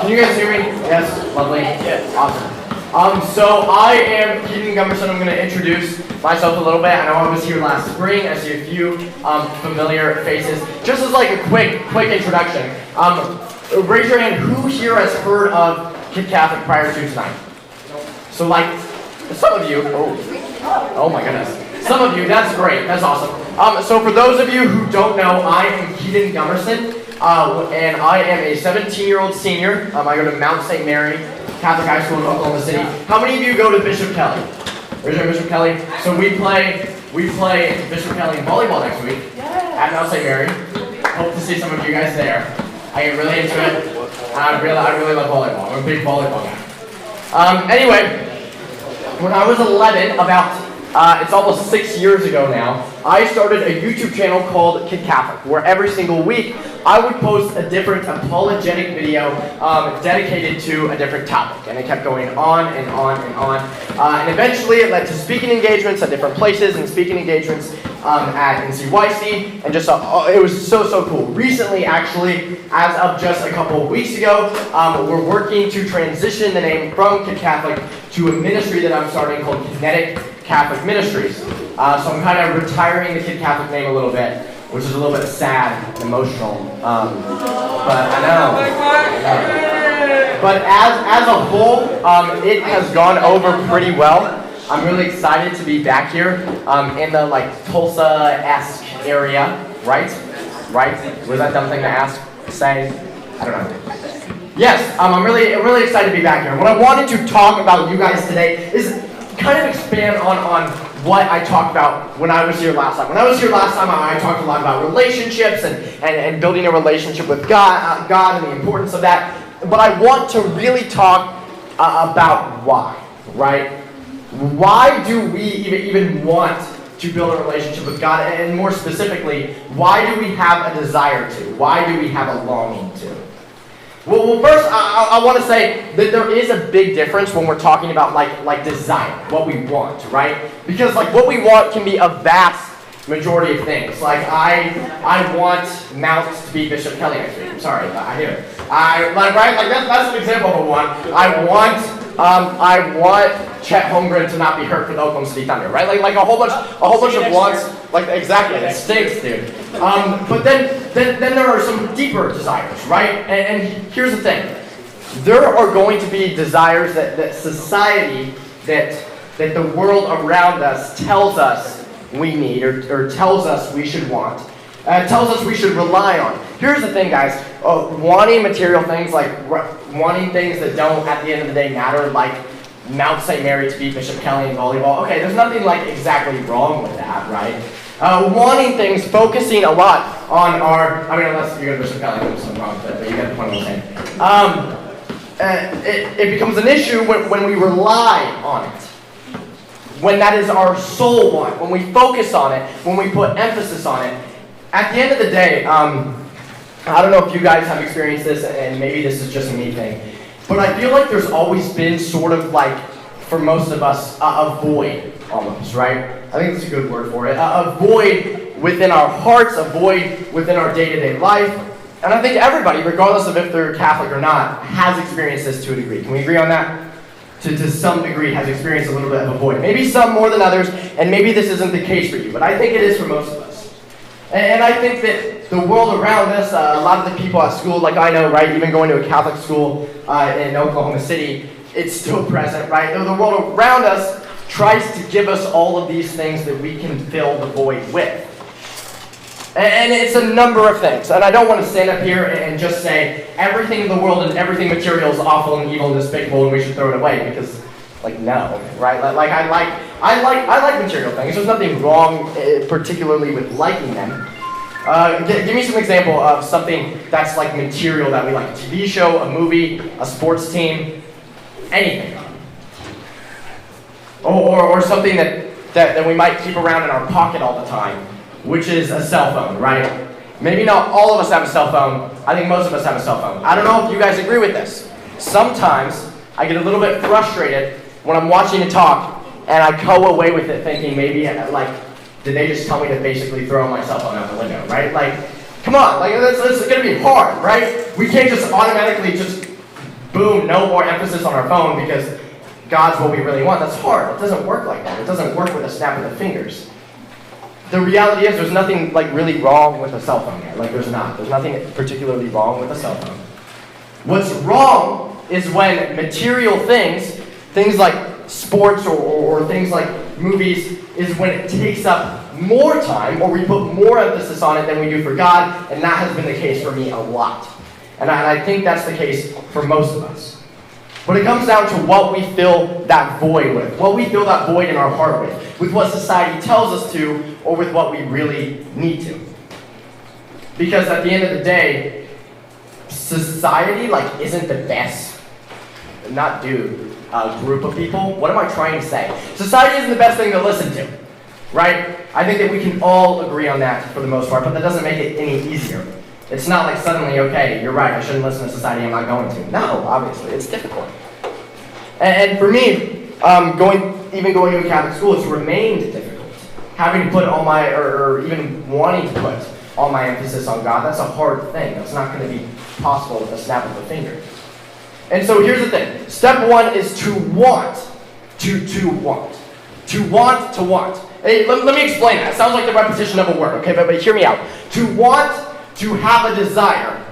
Can you guys hear me? Yes? Lovely? Yes. Awesome. So I am Kedon Gumerson. I'm going to introduce myself a little bit. I know I was here last spring. I see a few familiar faces. Just as like a quick introduction. Raise your hand. Who here has heard of Kid Catholic prior to tonight? So like, some of you. Oh my goodness. Some of you. That's great. That's awesome. So for those of you who don't know, I am Kedon Gumerson. And I am a 17-year-old senior. I go to Mount St. Mary Catholic High School in Oklahoma City. How many of you go to Bishop Kelly? Raise your hand, Bishop Kelly. So we play Bishop Kelly volleyball next week at Mount St. Mary. Hope to see some of you guys there. I get really into it. I really love volleyball. I'm a big volleyball guy. Anyway, when I was 11, it's almost 6 years ago now, I started a YouTube channel called Kid Catholic, where every single week I would post a different apologetic video dedicated to a different topic. And it kept going on and on and on. And eventually it led to speaking engagements at different places and speaking engagements at NCYC. And just it was so cool. Recently, actually, as of just a couple of weeks ago, we're working to transition the name from Kid Catholic to a ministry that I'm starting called kineticcatholicministries. So I'm kind of retiring the Kid Catholic name a little bit, which is a little bit sad and emotional. But I know. But as a whole, it has gone over pretty well. I'm really excited to be back here in the like Tulsa-esque area, right? Was that a dumb thing to ask? Say? I don't know. Yes, I'm really excited to be back here. What I wanted to talk about you guys today is kind of expand on what I talked about when I was here last time. When I was here last time, I talked a lot about relationships and building a relationship with God and the importance of that. But I want to really talk about why, right? Why do we even want to build a relationship with God? And more specifically, why do we have a desire to? Why do we have a longing to? Well, first, I want to say that there is a big difference when we're talking about like desire, what we want, right? Because like what we want can be a vast majority of things. Like I want Mount to be Bishop Kelly next week. I'm sorry, I hear it. That's an example of a want. I want Chet Holmgren to not be hurt for the Oklahoma City Thunder, right? Like a whole bunch of wants. Like exactly, it stinks, dude. But then there are some deeper desires, right? And here's the thing: there are going to be desires that society, that the world around us tells us we need, or tells us we should want, tells us we should rely on. Here's the thing, guys: wanting material things, like wanting things that don't, at the end of the day, matter, like Mount St. Mary to beat Bishop Kelly in volleyball. Okay, there's nothing like exactly wrong with that, right? Wanting things, focusing a lot on unless you go to Bishop Kelly, there's something wrong with it, but you get the point I'm saying. It becomes an issue when we rely on it. When that is our sole want, when we focus on it, when we put emphasis on it. At the end of the day, I don't know if you guys have experienced this, and maybe this is just a me thing, but I feel like there's always been sort of like, for most of us, a void almost, right? I think that's a good word for it. A void within our hearts, a void within our day-to-day life. And I think everybody, regardless of if they're Catholic or not, has experienced this to a degree. Can we agree on that? To some degree, has experienced a little bit of a void. Maybe some more than others, and maybe this isn't the case for you, but I think it is for most of us. And I think that the world around us, a lot of the people at school, like I know, right, even going to a Catholic school in Oklahoma City, it's still present, right? The world around us tries to give us all of these things that we can fill the void with. And it's a number of things. And I don't want to stand up here and just say everything in the world and everything material is awful and evil and despicable and we should throw it away, because, like, no, right? Like I like material things. There's nothing wrong particularly with liking them. Give me some example of something that's like material that we like. A TV show, a movie, a sports team, anything. Or something that we might keep around in our pocket all the time, which is a cell phone, right? Maybe not all of us have a cell phone. I think most of us have a cell phone. I don't know if you guys agree with this. Sometimes I get a little bit frustrated when I'm watching a talk and I go away with it thinking maybe like, did they just tell me to basically throw my cell phone out the window, right? Like, come on, like it's gonna be hard, right? We can't just automatically just boom, no more emphasis on our phone because God's what we really want. That's hard. It doesn't work like that. It doesn't work with a snap of the fingers. The reality is there's nothing like really wrong with a cell phone here. Like there's not. There's nothing particularly wrong with a cell phone. What's wrong is when material things like sports or things like movies, is when it takes up more time or we put more emphasis on it than we do for God, and that has been the case for me a lot. And I think that's the case for most of us. But it comes down to what we fill that void with, what we fill that void in our heart with what society tells us to, or with what we really need to. Because at the end of the day, society isn't the best, group of people. What am I trying to say? Society isn't the best thing to listen to, right? I think that we can all agree on that for the most part, but that doesn't make it any easier. It's not like suddenly, okay, you're right, I shouldn't listen to society, I'm not going to. No, obviously, it's difficult. And for me, going to Catholic school, it's remained difficult. Having to put or even wanting to put all my emphasis on God, that's a hard thing. That's not going to be possible with a snap of a finger. And so here's the thing. Step one is to want. To want. To want to want. Hey, let me explain that. It sounds like the repetition of a word, okay? But hear me out. To want, to have a desire,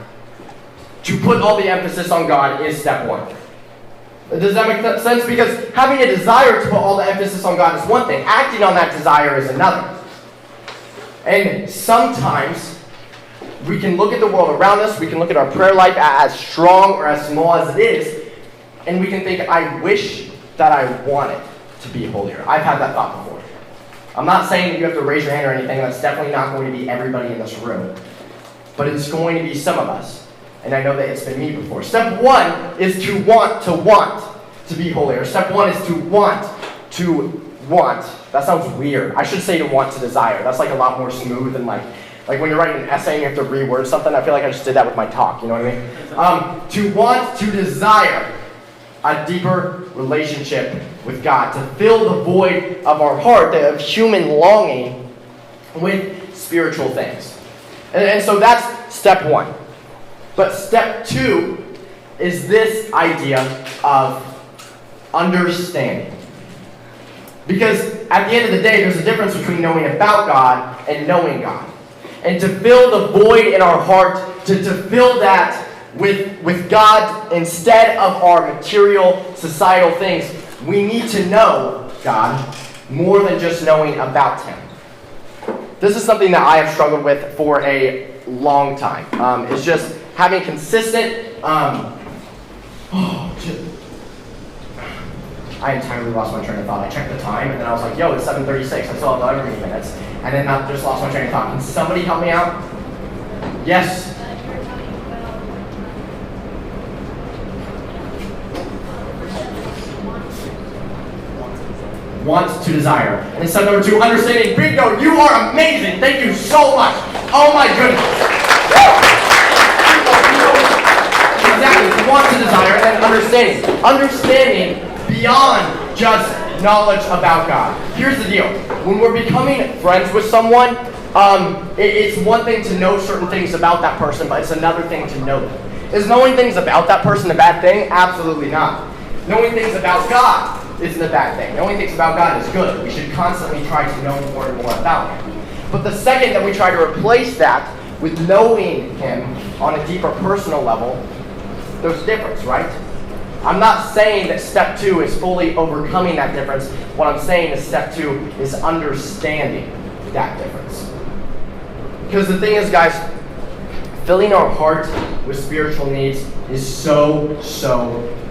to put all the emphasis on God is step one. Does that make sense? Because having a desire to put all the emphasis on God is one thing. Acting on that desire is another. And sometimes we can look at the world around us, we can look at our prayer life as strong or as small as it is, and we can think, I wish that I wanted to be holier. I've had that thought before. I'm not saying that you have to raise your hand or anything. That's definitely not going to be everybody in this room. But it's going to be some of us. And I know that it's been me before. Step one is to want to be holier. Step one is to want to want. That sounds weird. I should say to want to desire. That's a lot more smooth and like when you're writing an essay and you have to reword something. I feel like I just did that with my talk. You know what I mean? To want to desire a deeper relationship with God. To fill the void of our heart, of human longing, with spiritual things. And so that's step one. But step two is this idea of understanding. Because at the end of the day, there's a difference between knowing about God and knowing God. And to fill the void in our heart, to fill that with God instead of our material, societal things, we need to know God more than just knowing about Him. This is something that I have struggled with for a long time. It's just having consistent... I entirely lost my train of thought. I checked the time, and then I was like, yo, it's 7:36. I still have another many minutes. And then I just lost my train of thought. Can somebody help me out? Yes? Want to desire. And then step number two, understanding. Bingo, you are amazing. Thank you so much. Oh my goodness. Exactly. Want to desire and then understanding. Understanding beyond just knowledge about God. Here's the deal. When we're becoming friends with someone, it's one thing to know certain things about that person, but it's another thing to know them. Is knowing things about that person a bad thing? Absolutely not. Knowing things about God isn't a bad thing. Knowing things about God is good. We should constantly try to know more and more about Him. But the second that we try to replace that with knowing Him on a deeper personal level, there's a difference, right? I'm not saying that step two is fully overcoming that difference. What I'm saying is step two is understanding that difference. Because the thing is, guys, filling our heart with spiritual needs is so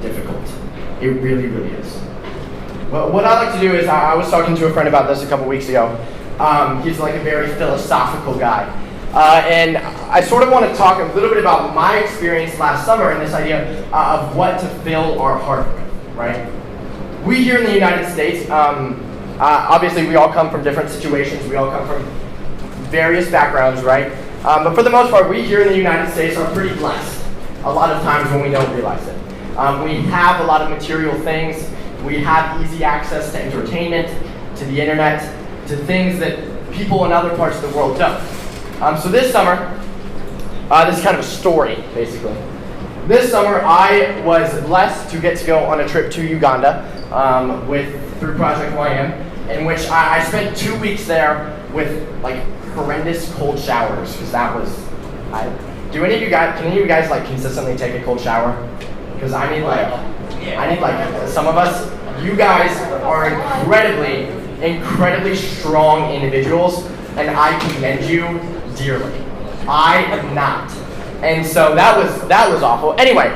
difficult. It really, really is. Well, what I like to do is, I was talking to a friend about this a couple weeks ago. He's like a very philosophical guy. And I sort of want to talk a little bit about my experience last summer and this idea of what to fill our heart with, right? We here in the United States, obviously we all come from different situations. We all come from various backgrounds, right? But for the most part, we here in the United States are pretty blessed a lot of times when we don't realize it. We have a lot of material things. We have easy access to entertainment, to the internet, to things that people in other parts of the world don't. So this summer, this is kind of a story, basically. This summer, I was blessed to get to go on a trip to Uganda through Project YM, in which I spent 2 weeks there with like horrendous cold showers, because that was. Can any of you guys like consistently take a cold shower? Because I need like some of us. You guys are incredibly strong individuals, and I commend you dearly. I am not. And so that was awful. Anyway,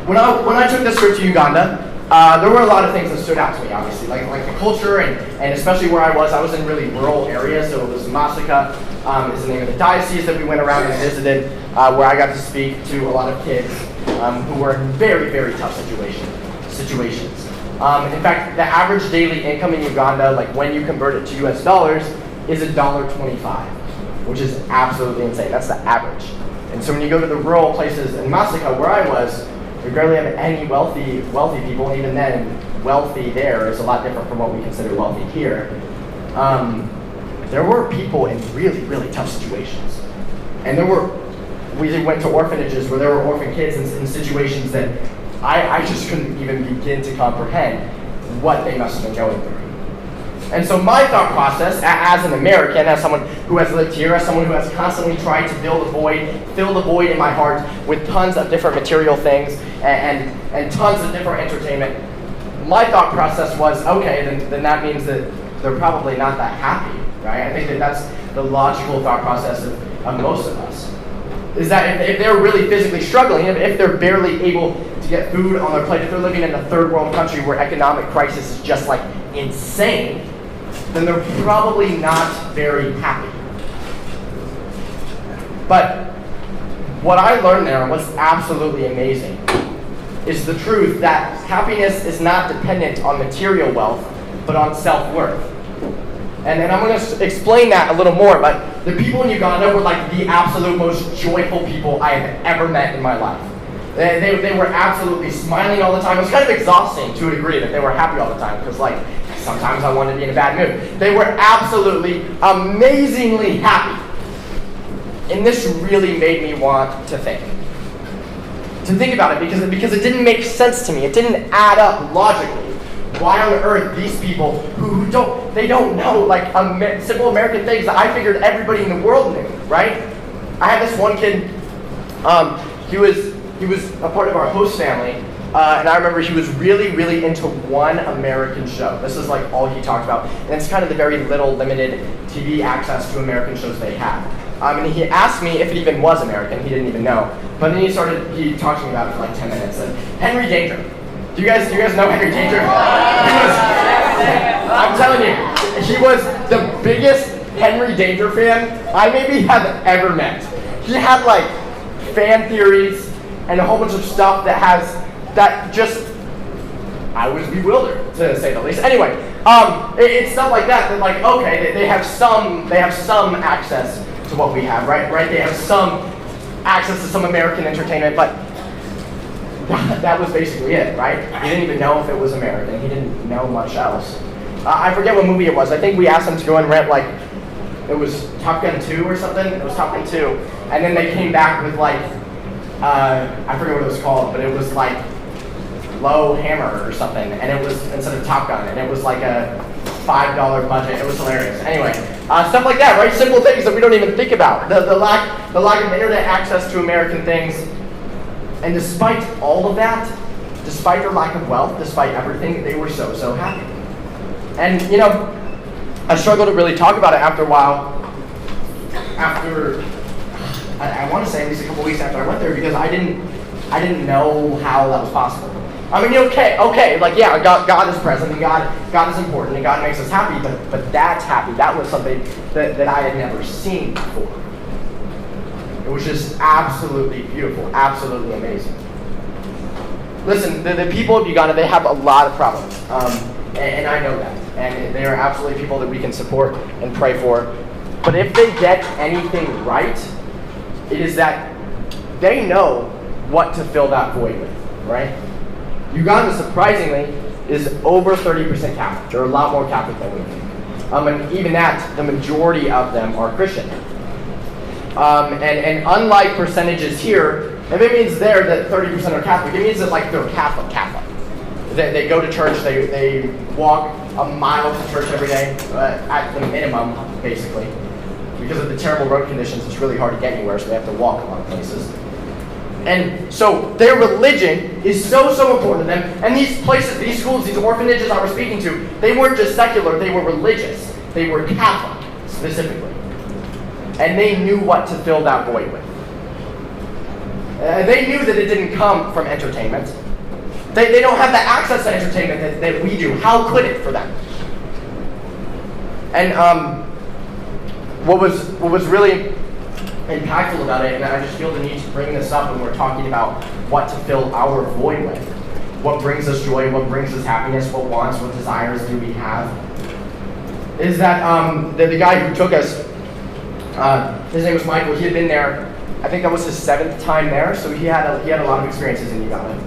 when I took this trip to Uganda, there were a lot of things that stood out to me, obviously, like the culture and especially where I was in really rural areas. So it was Masaka is the name of the diocese that we went around and visited, where I got to speak to a lot of kids who were in very, very tough situations. In fact, the average daily income in Uganda, like when you convert it to US dollars, is $1.25, which is absolutely insane. That's the average. And so when you go to the rural places in Masaka, where I was, we barely have any wealthy people, and even then, wealthy there is a lot different from what we consider wealthy here. There were people in really, really tough situations. And we went to orphanages where there were orphan kids in situations that I just couldn't even begin to comprehend what they must have been going through. And so my thought process, as an American, as someone who has lived here, as someone who has constantly tried to fill the void in my heart with tons of different material things and tons of different entertainment, my thought process was, okay, then that means that they're probably not that happy, right? I think that's the logical thought process of most of us. Is that if they're really physically struggling, if they're barely able to get food on their plate, if they're living in a third world country where economic crisis is just like insane, then they're probably not very happy. But what I learned there was absolutely amazing is the truth that happiness is not dependent on material wealth, but on self-worth. And I'm going to explain that a little more, but the people in Uganda were like the absolute most joyful people I have ever met in my life. They were absolutely smiling all the time. It was kind of exhausting to a degree that they were happy all the time, because like sometimes I wanted to be in a bad mood. They were absolutely amazingly happy. And this really made me want to think about it, because it didn't make sense to me. It didn't add up logically. Why on earth these people who don't know like simple American things that I figured everybody in the world knew, right? I had this one kid, he was a part of our host family, and I remember he was really, really into one American show. This is like all he talked about, and it's kind of the very little limited TV access to American shows they had. And he asked me if it even was American. He didn't even know. But then he talked to me about it for like 10 minutes. And Henry Danger. Do you guys know Henry Danger? I'm telling you, he was the biggest Henry Danger fan I maybe have ever met. He had like fan theories and a whole bunch of stuff I was bewildered, to say the least. Anyway, it's stuff like that like, okay, they have some access to what we have, right? They have some access to some American entertainment, but that was basically it, right? He didn't even know if it was American. He didn't know much else. I forget what movie it was. I think we asked him to go and rent like, it was Top Gun 2 or something. It was Top Gun 2. And then they came back with like, I forget what it was called, but it was like Low Hammer or something. And it was, instead of Top Gun, and it was like a $5 budget. It was hilarious. Anyway, stuff like that, right? Simple things that we don't even think about. The lack of internet access to American things. And despite all of that, despite their lack of wealth, despite everything, they were so happy. And you know, I struggled to really talk about it after a while. I want to say at least a couple weeks after I went there, because I didn't know how that was possible. I mean, okay, like yeah, God is present, and God is important, and God makes us happy, but that's happy. That was something that I had never seen before. It was just absolutely beautiful, absolutely amazing. Listen, the people of Uganda, they have a lot of problems, and I know that. And they are absolutely people that we can support and pray for. But if they get anything right, it is that they know what to fill that void with, right? Uganda, surprisingly, is over 30% Catholic. They're a lot more Catholic than we think. And even that, the majority of them are Christian. And unlike percentages here, if it means there that 30% are Catholic, it means that like they're Catholic. They go to church, they walk a mile to church every day, at the minimum, basically. Because of the terrible road conditions, it's really hard to get anywhere, so they have to walk a lot of places. And so their religion is so important to them. And these places, these schools, these orphanages I was speaking to, they weren't just secular, they were religious. They were Catholic, specifically. And they knew what to fill that void with. They knew that it didn't come from entertainment. They don't have the access to entertainment that we do. How could it for them? And what was really impactful about it, and I just feel the need to bring this up when we're talking about what to fill our void with. What brings us joy, what brings us happiness, what wants, what desires do we have, is that the guy who took us, his name was Michael. He had been there, I think that was his 7th time there, so he had a lot of experiences in Uganda.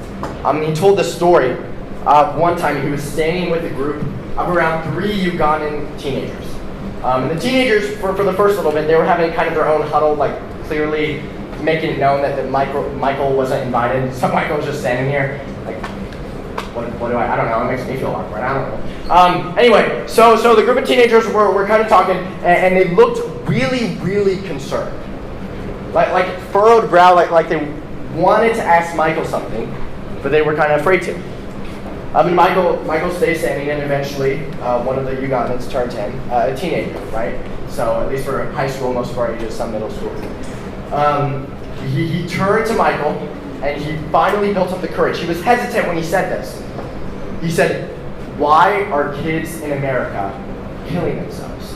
He told this story. One time he was staying with a group of around 3 Ugandan teenagers. And the teenagers, for the first little bit, they were having kind of their own huddle, like clearly making it known that Michael wasn't invited. So Michael was just standing here, like, what do I don't know, it makes me feel awkward, I don't know. Anyway, so the group of teenagers were kind of talking, and they looked really concerned. Like furrowed brow, like they wanted to ask Michael something, but they were kind of afraid to. Michael stayed standing, and eventually one of the Ugandans turned to him, a teenager, right? So at least for high school, most of our ages, some middle school. He turned to Michael, and he finally built up the courage. He was hesitant when he said this. He said, "Why are kids in America killing themselves?"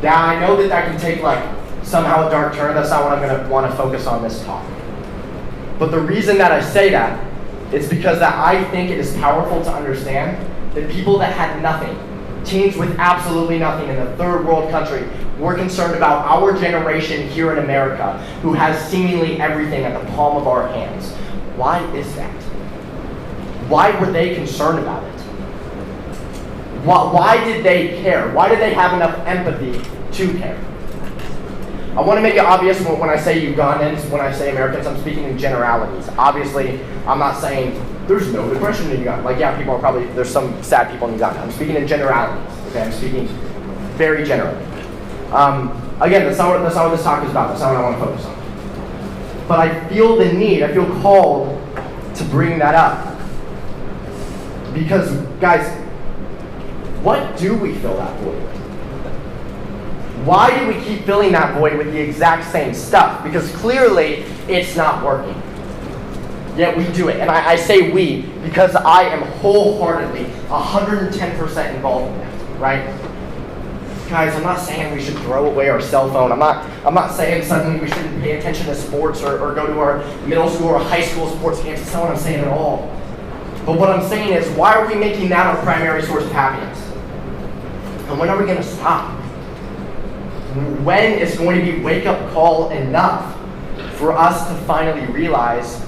Now, I know that can take like somehow a dark turn. That's not what I'm going to want to focus on this talk. But the reason that I say that is because that I think it is powerful to understand that people that had nothing, teens with absolutely nothing in a third world country, were concerned about our generation here in America who has seemingly everything at the palm of our hands. Why is that? Why were they concerned about it? Why did they care? Why did they have enough empathy to care? I want to make it obvious when I say Ugandans, when I say Americans, I'm speaking in generalities. Obviously, I'm not saying there's no depression in Uganda. Like, yeah, there's some sad people in Uganda. I'm speaking in generalities, okay? I'm speaking very generally. Again, that's not what this talk is about. That's not what I want to focus on. But I feel the need, I feel called to bring that up. Because, guys, what do we fill that void with? Why do we keep filling that void with the exact same stuff? Because clearly, it's not working. Yet we do it. And I say we because I am wholeheartedly 110% involved in that, right? Guys, I'm not saying we should throw away our cell phone. I'm not saying suddenly we shouldn't pay attention to sports or go to our middle school or high school sports games. That's not what I'm saying at all. But what I'm saying is, why are we making that our primary source of happiness? And when are we going to stop? When is going to be wake-up call enough for us to finally realize,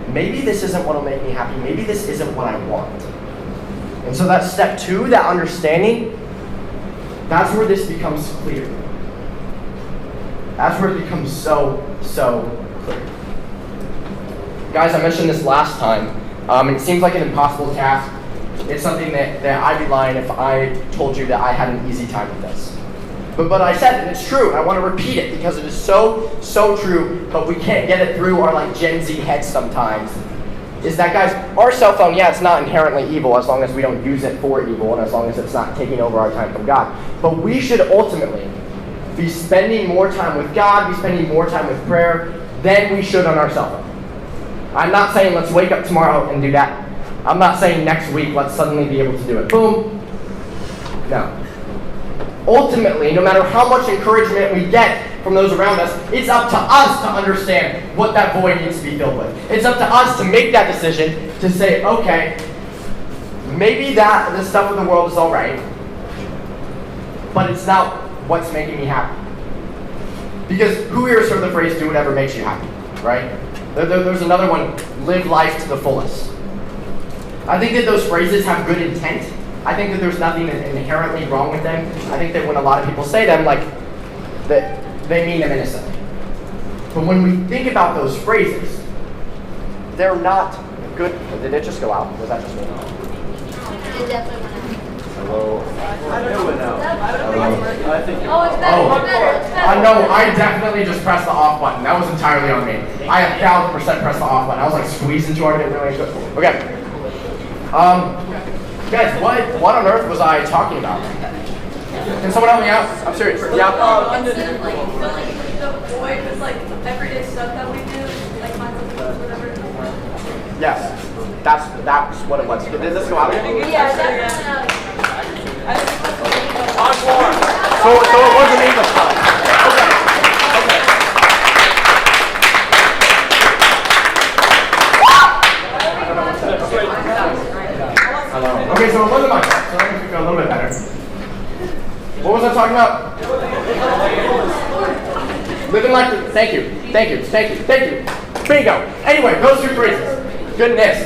maybe this isn't what will make me happy. Maybe this isn't what I want. And so that's step 2, that understanding, that's where this becomes clear. That's where it becomes so clear. Guys, I mentioned this last time. It seems like an impossible task. It's something that I'd be lying if I told you that I had an easy time with this. But I said it, it's true. I want to repeat it because it is so true, but we can't get it through our like Gen Z heads sometimes. Is that, guys, our cell phone, yeah, it's not inherently evil as long as we don't use it for evil and as long as it's not taking over our time from God. But we should ultimately be spending more time with God, be spending more time with prayer than we should on our cell phone. I'm not saying let's wake up tomorrow and do that. I'm not saying next week let's suddenly be able to do it. Boom. No. Ultimately, no matter how much encouragement we get from those around us, it's up to us to understand what that void needs to be filled with. It's up to us to make that decision to say, okay, maybe the stuff in the world is all right, but it's not what's making me happy. Because who here has heard the phrase, do whatever makes you happy, right? There's another one, live life to the fullest. I think that those phrases have good intent. I think that there's nothing inherently wrong with them. I think that when a lot of people say them, like, that they mean them innocently. But when we think about those phrases, they're not good. Did it just go out? Was that just me? It definitely went out. Hello? I don't know now. I don't think it's working. I think Oh, it's better. It's better. No, I definitely just pressed the off button. That was entirely on me. I 1,000% pressed the off button. I was like squeezing toward it. Really good. Okay. Guys, what on earth was I talking about? Can someone help me out? I'm serious. Yeah. Instead of like filling the void with like everyday stuff that we do, like mindfulness, whatever. Yes. That's what it was. Did this go out again? Yeah, definitely. So it wasn't English class. Okay, so it wasn't mine. So that makes me feel a little bit better. What was I talking about? Living life. Thank you. Bingo. Anyway, those two phrases. Goodness.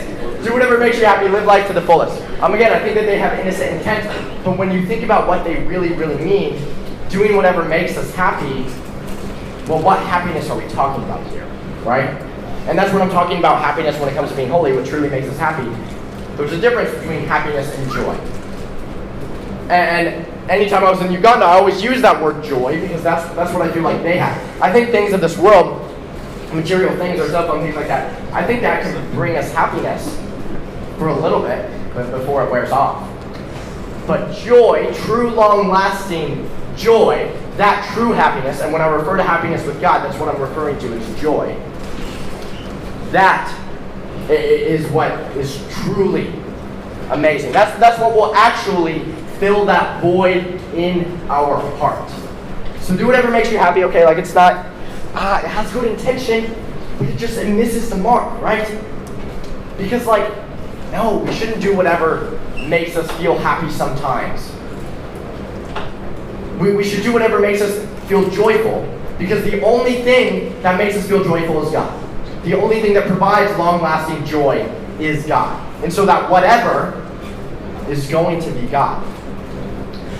Do whatever makes you happy. Live life to the fullest. Again, I think that they have innocent intent, but when you think about what they really, really mean, doing whatever makes us happy, well, what happiness are we talking about here, right? And that's what I'm talking about, happiness when it comes to being holy, what truly makes us happy. There's a difference between happiness and joy. And anytime I was in Uganda, I always use that word joy because that's what I feel like they have. I think things of this world, material things or cell phone, things like that, I think that can bring us happiness for a little bit, but before it wears off. But joy, true long-lasting joy, that true happiness, and when I refer to happiness with God, that's what I'm referring to as joy. That is what is truly amazing. That's what will actually fill that void in our heart. So do whatever makes you happy, okay? Like it's not, it has good intention, but it misses the mark, right? Because no, we shouldn't do whatever makes us feel happy sometimes. We should do whatever makes us feel joyful, because the only thing that makes us feel joyful is God. The only thing that provides long-lasting joy is God. And so that whatever is going to be God.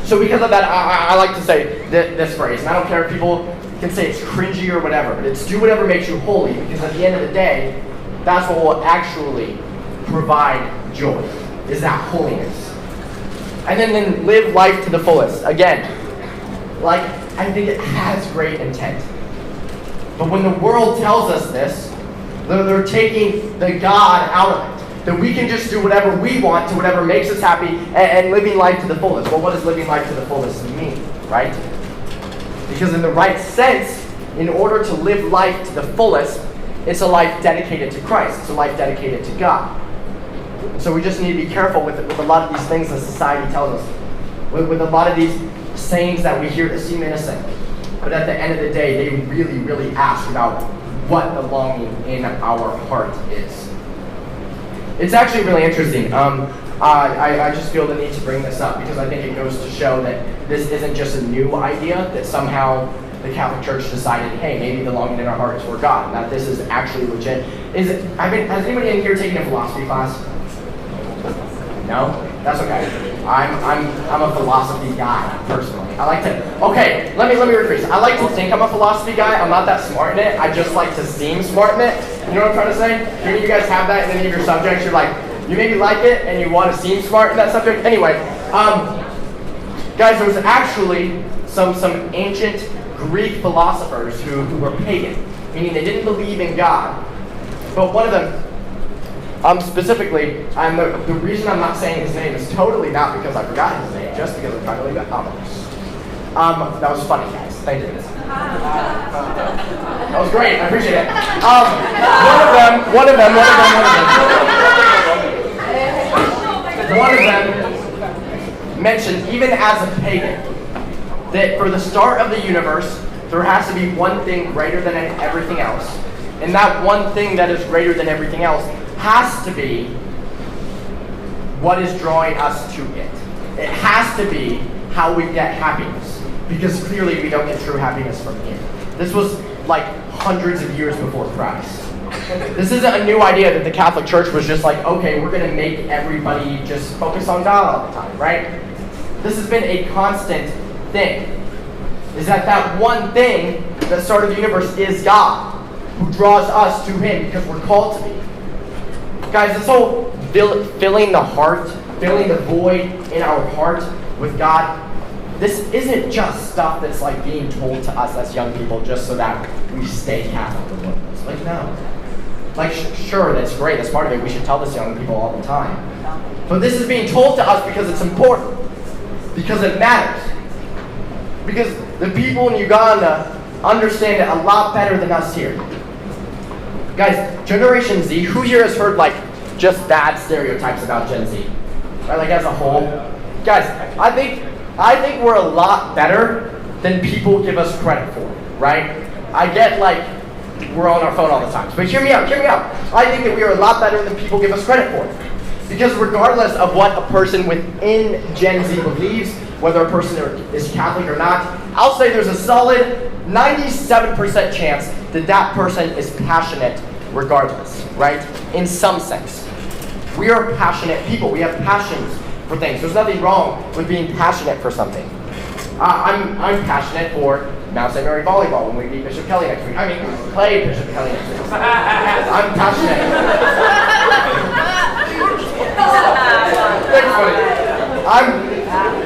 So because of that, I like to say this phrase, and I don't care if people can say it's cringy or whatever, but it's do whatever makes you holy, because at the end of the day, that's what will actually provide joy, is that holiness. And then live life to the fullest. Again, I think it has great intent. But when the world tells us this, they're taking the God out of it. That we can just do whatever we want to whatever makes us happy and living life to the fullest. Well, what does living life to the fullest mean, right? Because in the right sense, in order to live life to the fullest, it's a life dedicated to Christ. It's a life dedicated to God. So we just need to be careful with a lot of these things that society tells us. With a lot of these sayings that we hear that seem innocent. But at the end of the day, they really, really ask about what the longing in our heart is. It's actually really interesting. I just feel the need to bring this up because I think it goes to show that this isn't just a new idea, that somehow the Catholic Church decided, hey, maybe the longing in our heart is for God, that this is actually legit. Has anybody in here taken a philosophy class? No? That's okay. I'm a philosophy guy, personally. I like to, okay, let me rephrase. I like to think I'm a philosophy guy. I'm not that smart in it. I just like to seem smart in it. You know what I'm trying to say? Maybe you guys have that in any of your subjects. You're like, you maybe like it and you want to seem smart in that subject. Anyway, guys, there was actually some ancient Greek philosophers who were pagan, meaning they didn't believe in God. But one of them, specifically, and the reason I'm not saying his name is totally not because I forgot his name, just because I'm trying to leave it ominous. That was funny, guys. Thank you. That was great. I appreciate it. One of them mentioned, even as a pagan, that for the start of the universe, there has to be one thing greater than everything else. And that one thing that is greater than everything else has to be what is drawing us to it. It has to be how we get happiness, because clearly we don't get true happiness from here. This was like hundreds of years before Christ. This isn't a new idea that the Catholic Church was just like, okay, we're going to make everybody just focus on God all the time, right? This has been a constant thing. is that that one thing that started the universe is God, who draws us to him because we're called to be. Guys, this whole filling the heart, filling the void in our heart with God, this isn't just stuff that's like being told to us as young people just so that we stay Catholic. Like, no. Like, sure, that's great, that's part of it. We should tell this to young people all the time. But this is being told to us because it's important. Because it matters. Because the people in Uganda understand it a lot better than us here. Guys, Generation Z, who here has heard like just bad stereotypes about Gen Z? Right, like as a whole? Guys, I think we're a lot better than people give us credit for, right? I get like, we're on our phone all the time. But hear me out. I think that we are a lot better than people give us credit for. Because regardless of what a person within Gen Z believes, whether a person is Catholic or not, I'll say there's a solid 97% chance that that person is passionate regardless, right? In some sense. We are passionate people. We have passions for things. There's nothing wrong with being passionate for something. I'm passionate for Mount St. Mary volleyball when we beat Bishop Kelly next week. I mean, play Bishop Kelly next week. I'm passionate.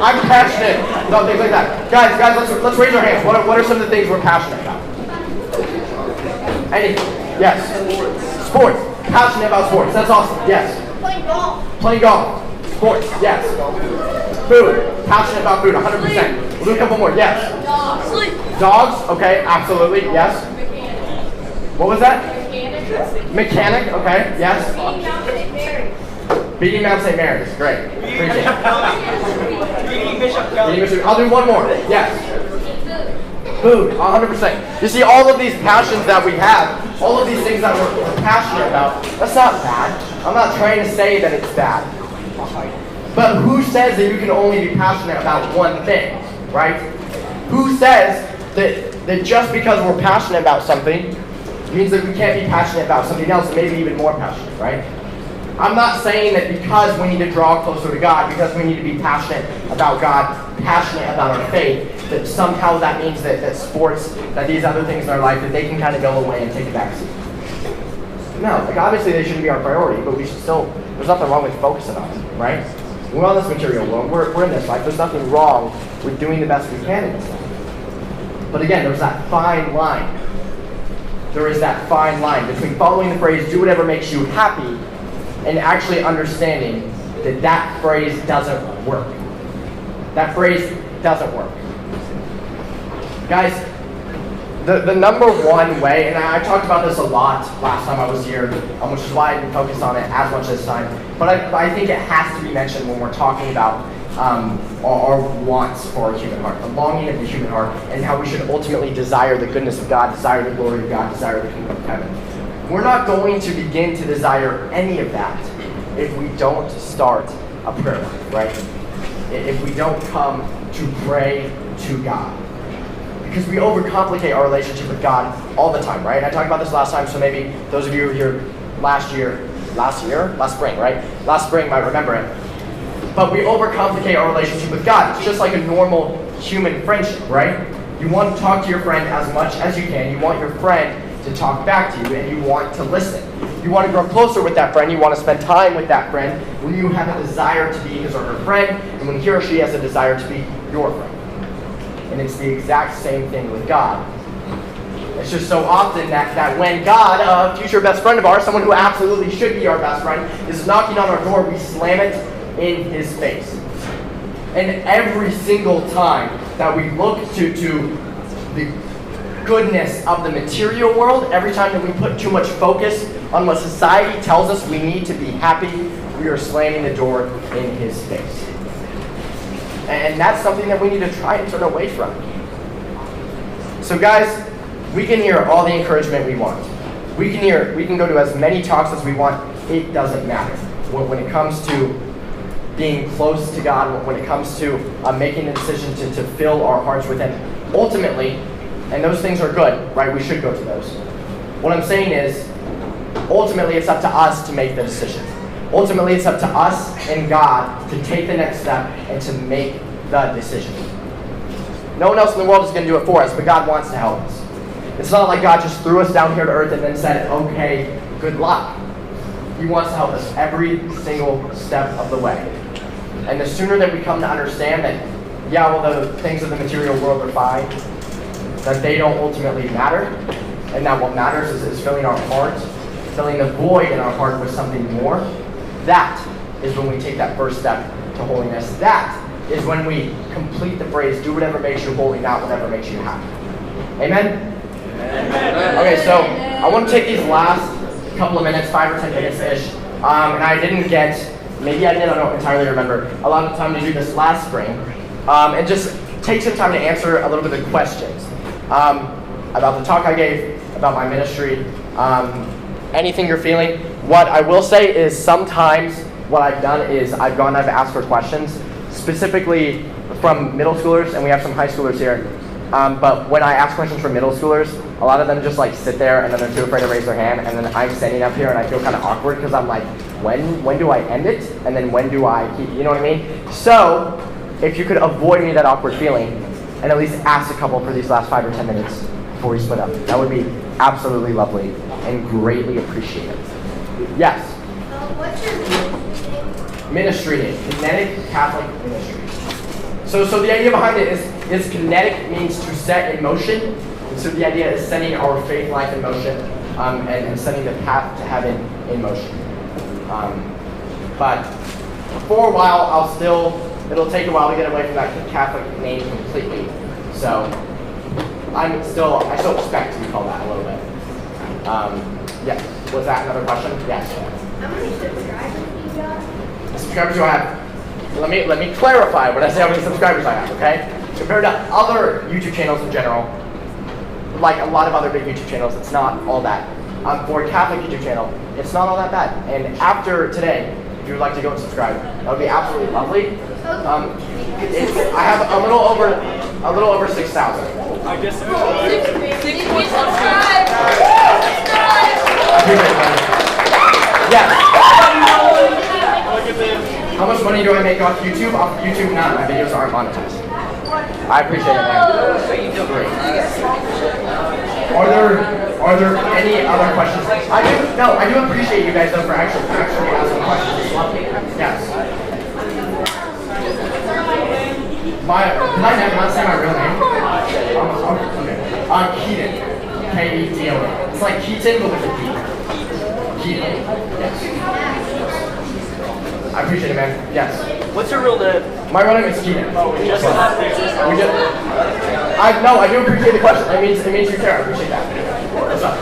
I'm passionate about things like that. Guys, let's raise our hands. What are some of the things we're passionate about? Anything? Yes. Sports. Passionate about sports. That's awesome. Yes. Playing golf. Sports. Yes. Food. Passionate about food. 100%. We'll do a couple more. Yes. Dogs. Okay. Absolutely. Yes. What was that? Mechanic. Okay. Yes. Beating Mount St. Mary's. Great. Appreciate it. Beating Bishop Kelly. I'll do one more. Yes. Food. 100%. You see, all of these passions that we have, all of these things that we're passionate about, that's not bad. I'm not trying to say that it's bad. But who says that you can only be passionate about one thing, right? Who says that just because we're passionate about something means that we can't be passionate about something else and maybe even more passionate, right? I'm not saying that because we need to draw closer to God, because we need to be passionate about God, passionate about our faith, that somehow that means that sports, that these other things in our life, that they can kind of go away and take a backseat. No, like obviously they shouldn't be our priority, but we should still, there's nothing wrong with focusing on them, right? We're on this material world, we're in this life, there's nothing wrong with doing the best we can in this life. But again, there's that fine line. There is that fine line between following the phrase, do whatever makes you happy, and actually understanding that that phrase doesn't work. That phrase doesn't work. Guys, the number one way, and I talked about this a lot last time I was here, which is why I didn't focus on it as much this time, but I think it has to be mentioned when we're talking about our wants for our human heart, the longing of the human heart, and how we should ultimately desire the goodness of God, desire the glory of God, desire the kingdom of heaven. We're not going to begin to desire any of that if we don't start a prayer life, right? If we don't come to pray to God. Because we overcomplicate our relationship with God all the time, right? I talked about this last time, so maybe those of you who were here last spring, right? Last spring might remember it. But we overcomplicate our relationship with God. It's just like a normal human friendship, right? You want to talk to your friend as much as you can. You want your friend to talk back to you, and you want to listen. You want to grow closer with that friend. You want to spend time with that friend when you have a desire to be his or her friend, and when he or she has a desire to be your friend. And it's the exact same thing with God. It's just so often that when God, a future best friend of ours, someone who absolutely should be our best friend, is knocking on our door, we slam it in his face. And every single time that we look to the goodness of the material world, every time that we put too much focus on what society tells us we need to be happy, we are slamming the door in his face. And that's something that we need to try and turn away from. So guys, we can hear all the encouragement we want. We can go to as many talks as we want. It doesn't matter. When it comes to being close to God, when it comes to making a decision to fill our hearts with him, ultimately, and those things are good, right? We should go to those. What I'm saying is, ultimately it's up to us to make the decision. Ultimately it's up to us and God to take the next step and to make the decision. No one else in the world is going to do it for us, but God wants to help us. It's not like God just threw us down here to earth and then said, okay, good luck. He wants to help us every single step of the way. And the sooner that we come to understand that, yeah, well, the things of the material world are fine, that they don't ultimately matter, and that what matters is filling our heart, filling the void in our heart with something more, that is when we take that first step to holiness. That is when we complete the phrase, do whatever makes you holy, not whatever makes you happy. Amen? Amen. Okay, so I want to take these last couple of minutes, 5 or 10 minutes-ish, and I didn't get, maybe I did, I don't entirely remember, a lot of time to do this last spring, and just take some time to answer a little bit of questions about the talk I gave, about my ministry, anything you're feeling. What I will say is sometimes what I've done is I've asked for questions, specifically from middle schoolers, and we have some high schoolers here. But when I ask questions from middle schoolers, a lot of them just like sit there and then they're too afraid to raise their hand, and then I'm standing up here and I feel kind of awkward because I'm like, when do I end it? And then when do I keep, you know what I mean? So, if you could avoid me that awkward feeling and at least ask a couple for these last 5 or 10 minutes before we split up, that would be absolutely lovely and greatly appreciated. Yes? What's your Ministry name, Kinetic Catholic Ministries. So the idea behind it is kinetic means to set in motion. And so the idea is setting our faith life in motion and setting the path to heaven in motion. But for a while, it'll take a while to get away from that Catholic name completely. So I still expect to be called that a little bit. Yeah, was that another question? Yes. How many subscribers do you got? The subscribers do I have? Let me clarify when I say how many subscribers I have, okay? Compared to other YouTube channels in general, like a lot of other big YouTube channels, it's not all that. For a Catholic YouTube channel, it's not all that bad. And after today, if you would like to go and subscribe, that would be absolutely lovely. I have a little over 6,000. I guess so. Yes. Look at this. How much money do I make off YouTube? Off YouTube, not my videos aren't monetized. I appreciate it, man. Great. Are there any other questions? I do appreciate you guys though for actually asking questions. It's lovely. Yes. Did I not say my real name? Okay. Kedon. K-E-D-O-N. It's like Keaton, but with a D. Kedon. Yes. I appreciate it, man. Yes. What's your real name? My real name is Kedon. Just not there. I do appreciate the question. It means you care. I appreciate that. What's up?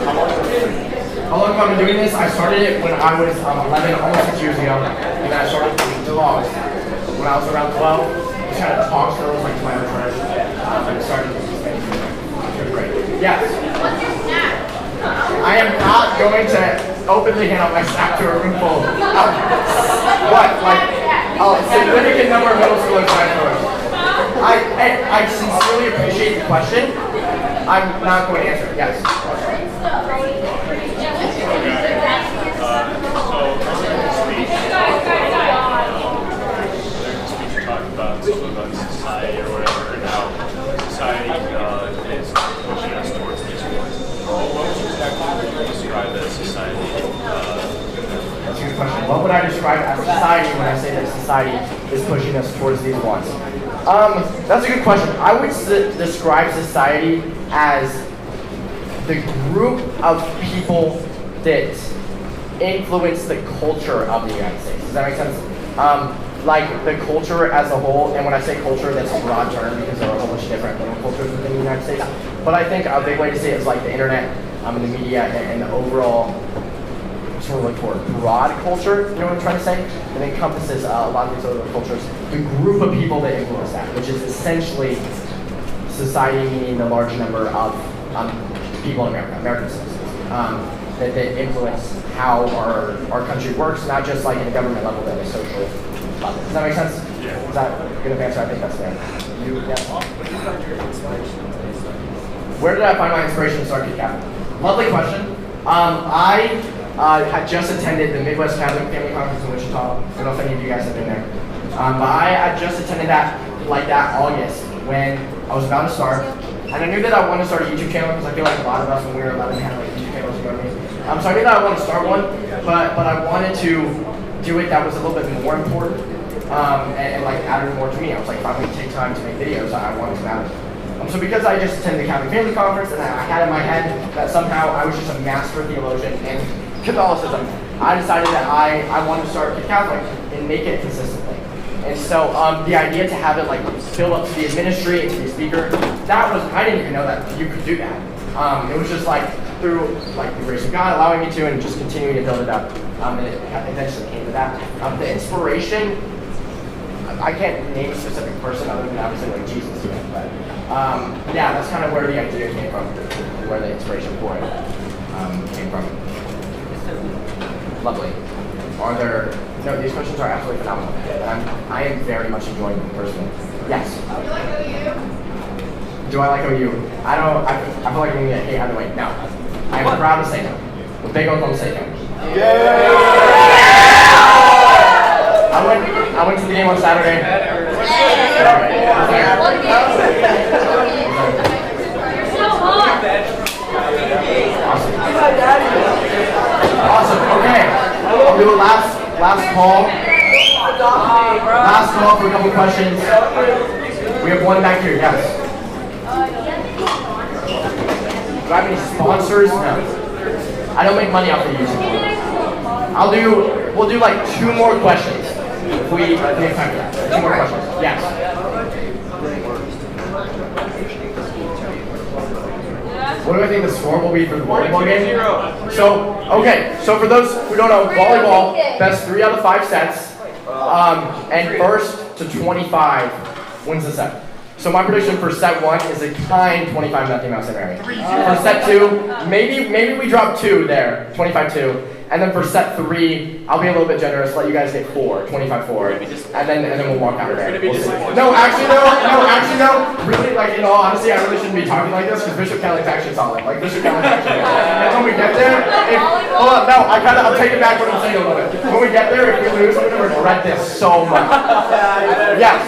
How long have I been doing this? I started it when I was 11, almost 6 years ago, and then I started until August. When I was around 12, I just kind of talked girls like to my own friends, and started to great. Yes. What's your snack? I am not going to openly hand out my snack to a room full of what? Like a significant number of middle schoolers and high schoolers. I sincerely appreciate the question. I'm not going to answer it. Yes. Talk about something about society or whatever, and how society is pushing us towards these points. What would you exactly describe as society? That's a good question. What would I describe as society when I say that society is pushing us towards these wants? That's a good question. I would describe society as the group of people that influence the culture of the United States. Does that make sense? Like the culture as a whole, and when I say culture, that's a broad term because there are a whole bunch of different little cultures within the United States. But I think a big way to say it is like the internet, and the media, and the overall sort of like for broad culture, you know what I'm trying to say? It encompasses a lot of these other cultures. The group of people that influence that, which is essentially society, meaning the large number of people in America, American citizens, that influence how our country works, not just like in a government level, but at a social level. Does that make sense? Yeah. Is that a good answer? I think that's fair. You, yes. Where did I find my inspiration to start Kid Catholic? Lovely question. I had just attended the Midwest Catholic Family Conference in Wichita. I don't know if any of you guys have been there. But I had just attended that August when I was about to start, and I knew that I wanted to start a YouTube channel because I feel like a lot of us when we were 11 had like YouTube channels, you know what I mean? So I knew that I wanted to start one, but I wanted to do it that was a little bit more important, and like added more to me. I was like, if I'm going to take time to make videos, I wanted to add it. So because I just attended the Catholic Family Conference and I had in my head that somehow I was just a master theologian in Catholicism, I decided that I wanted to start Kid Catholic and make it consistently. And so the idea to have it like build up to be a ministry and to be a speaker, that was, I didn't even know that you could do that. It was just like through like the grace of God allowing me to and just continuing to build it up. And it eventually came to that. The inspiration, I can't name a specific person other than obviously like Jesus, but yeah, that's kind of where the idea came from, where the inspiration for it came from. Lovely. Are there? No, these questions are absolutely phenomenal. I am very much enjoying them personally. Yes. Do I like OU? I don't. I feel like I'm gonna get hate either way. No. I am proud to say no. The big Oklahoma State no. I went to the game on Saturday. Awesome. Okay. I'll do a last call. Last call for a couple questions. We have one back here. Yes. Do I have any sponsors? No. I don't make money off of YouTube. We'll do like 2 more questions. If we have time for that. 2 more questions. Yes. What do I think the score will be for the volleyball game? So, okay, so for those who don't know, volleyball, best 3 out of 5 sets, and first to 25 wins the set. So my prediction for set 1 is a kind 25-0 Mount St. Mary. For set 2, maybe we drop 2 there, 25-2. And then for set 3, I'll be a little bit generous, let you guys get 4, 25-4, and then we'll walk out of there. No, actually no. Really, like in all honesty, I really shouldn't be talking like this because Bishop Kelly's actually solid. Like Bishop Kelly's actually good. And when we get there, I'll take it back what I'm saying a little bit. When we get there, if we lose, I'm gonna regret this so much. Yes.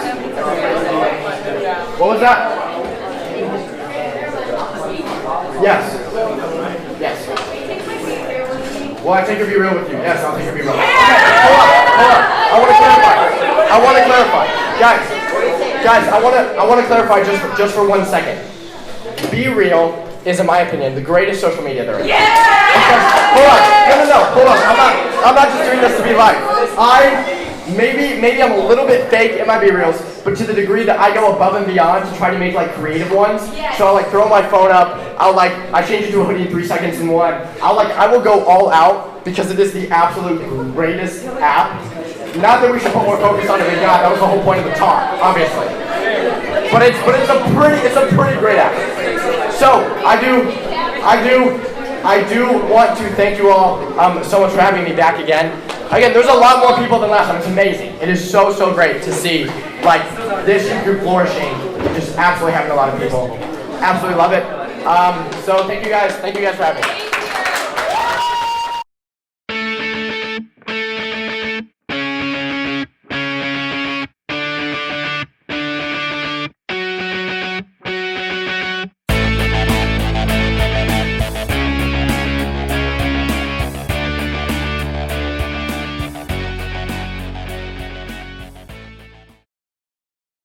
What was that? Yes. Yes. Well, I take her be real with you. Yes, I'll take her be real. Okay, hold on. I want to clarify. Guys, I want to clarify just for 1 second. Be real is, in my opinion, the greatest social media there is. Yeah! Hold on. I'm not just doing this to be live. Maybe I'm a little bit fake in my B-reels, but to the degree that I go above and beyond to try to make like creative ones. Yes. So I'll like throw my phone up, I change it to a hoodie in 3 seconds in one. I will go all out because it is the absolute greatest app. Not that we should put more focus on it than God, that was the whole point of the talk, obviously. But it's a pretty great app. So I do want to thank you all so much for having me back again. Again, there's a lot more people than last time. It's amazing. It is so great to see like this group flourishing. Just absolutely having a lot of people. Absolutely love it. So thank you guys for having me.